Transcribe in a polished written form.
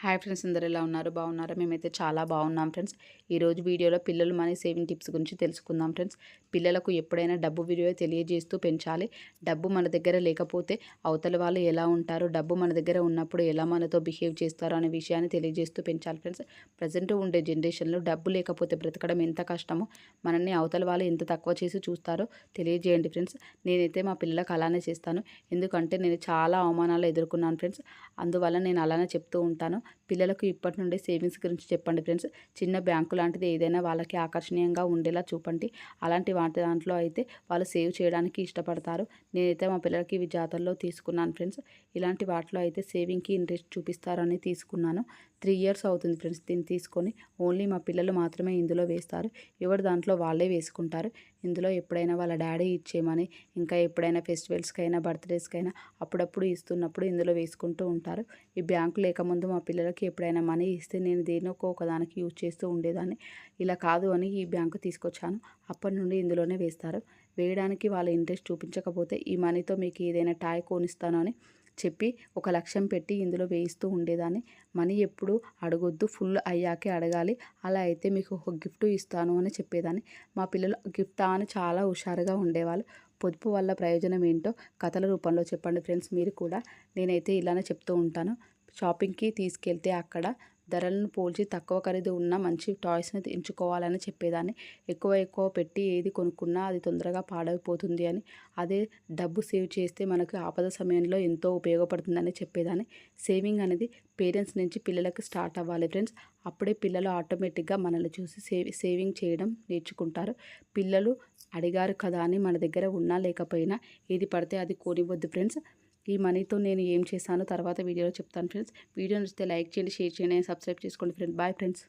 Hi friends, అందరు ఎలా ఉన్నారు? బాగున్నారా? మేమైతే చాలా బాగున్నాం ఫ్రెండ్స్. ఈరోజు వీడియోలో పిల్లలు మనీ సేవింగ్ టిప్స్ గురించి తెలుసుకుందాం ఫ్రెండ్స్. పిల్లలకు ఎప్పుడైనా డబ్బు విలువ తెలియజేస్తూ పెంచాలి. డబ్బు మన దగ్గర లేకపోతే అవతల వాళ్ళు ఎలా ఉంటారు, డబ్బు మన దగ్గర ఉన్నప్పుడు ఎలా మనతో బిహేవ్ చేస్తారు అనే విషయాన్ని తెలియజేస్తూ పెంచాలి ఫ్రెండ్స్. ప్రజెంట్ ఉండే జనరేషన్లో డబ్బు లేకపోతే బ్రతకడం ఎంత కష్టమో, మనల్ని అవతల వాళ్ళు ఎంత తక్కువ చేసి చూస్తారో తెలియజేయండి ఫ్రెండ్స్. నేనైతే మా పిల్లలకు అలానే చేస్తాను. ఎందుకంటే నేను చాలా అవమానాలు ఎదుర్కొన్నాను ఫ్రెండ్స్. అందువల్ల నేను అలానే చెప్తూ ఉంటాను. పిల్లలకు ఇప్పటి నుండి సేవింగ్స్ గురించి చెప్పండి ఫ్రెండ్స్. చిన్న బ్యాంకు లాంటిది ఏదైనా వాళ్ళకి ఆకర్షణీయంగా ఉండేలా చూపండి. అలాంటి వాటి దాంట్లో అయితే వాళ్ళు సేవ్ చేయడానికి ఇష్టపడతారు. నేనైతే మా పిల్లలకి ఇవి జాతరలో తీసుకున్నాను ఫ్రెండ్స్. ఇలాంటి వాటిలో అయితే సేవింగ్కి ఇంట్రెస్ట్ చూపిస్తారని తీసుకున్నాను. 3 ఇయర్స్ అవుతుంది ఫ్రెండ్స్ దీన్ని తీసుకొని. ఓన్లీ మా పిల్లలు మాత్రమే ఇందులో వేస్తారు. ఎవరి దాంట్లో వాళ్ళే వేసుకుంటారు. ఇందులో ఎప్పుడైనా వాళ్ళ డాడీ ఇచ్చేయమని, ఇంకా ఎప్పుడైనా ఫెస్టివల్స్కైనా, బర్త్డేస్కైనా అప్పుడప్పుడు ఇస్తున్నప్పుడు ఇందులో వేసుకుంటూ ఉంటారు. ఈ బ్యాంకు లేకముందు మా పిల్లలకి ఎప్పుడైనా మనీ ఇస్తే నేను దేనికో ఒకదానికి యూజ్ చేస్తూ ఉండేదాన్ని. ఇలా కాదు అని ఈ బ్యాంకు తీసుకొచ్చాను. అప్పటి నుండి ఇందులోనే వేస్తారు. వేయడానికి వాళ్ళ ఇంట్రెస్ట్ చూపించకపోతే ఈ మనీతో మీకు ఏదైనా టాయ్ కొనిస్తాను అని చెప్పి ఒక లక్ష్యం పెట్టి ఇందులో వేయిస్తూ ఉండేదాన్ని. మనీ ఎప్పుడు అడగొద్దు, ఫుల్ అయ్యాకే అడగాలి. అలా అయితే మీకు ఒక గిఫ్ట్ ఇస్తాను అని చెప్పేదాన్ని. మా పిల్లలు గిఫ్టా అని చాలా హుషారుగా ఉండేవాళ్ళు. పొదుపు వల్ల ప్రయోజనం ఏంటో కథల రూపంలో చెప్పండి ఫ్రెండ్స్ మీరు కూడా. నేనైతే ఇలానే చెప్తూ ఉంటాను. షాపింగ్కి తీసుకెళ్తే అక్కడ ధరలను పోల్చి తక్కువ ఖరీదు ఉన్న మంచి టాయ్స్ని ఎంచుకోవాలని చెప్పేదాన్ని. ఎక్కువ పెట్టి ఏది కొనుక్కున్నా అది తొందరగా పాడైపోతుంది అని, అదే డబ్బు సేవ్ చేస్తే మనకు ఆపద సమయంలో ఎంతో ఉపయోగపడుతుందని చెప్పేదాన్ని. సేవింగ్ అనేది పేరెంట్స్ నుంచి పిల్లలకు స్టార్ట్ అవ్వాలి ఫ్రెండ్స్. అప్పుడే పిల్లలు ఆటోమేటిక్గా మనల్ని చూసి సేవింగ్ చేయడం నేర్చుకుంటారు. పిల్లలు అడిగారు కదా అని మన దగ్గర ఉన్నా లేకపోయినా ఏది పడితే అది కొనివ్వద్దు ఫ్రెండ్స్. ఈ మనీతో నేను ఏం చేశానో తర్వాత వీడియోలో చెప్తాను ఫ్రెండ్స్. వీడియో నచ్చితే లైక్ చేయండి, షేర్ చేయండి, సబ్స్క్రైబ్ చేసుకోండి ఫ్రెండ్స్. Bye friends.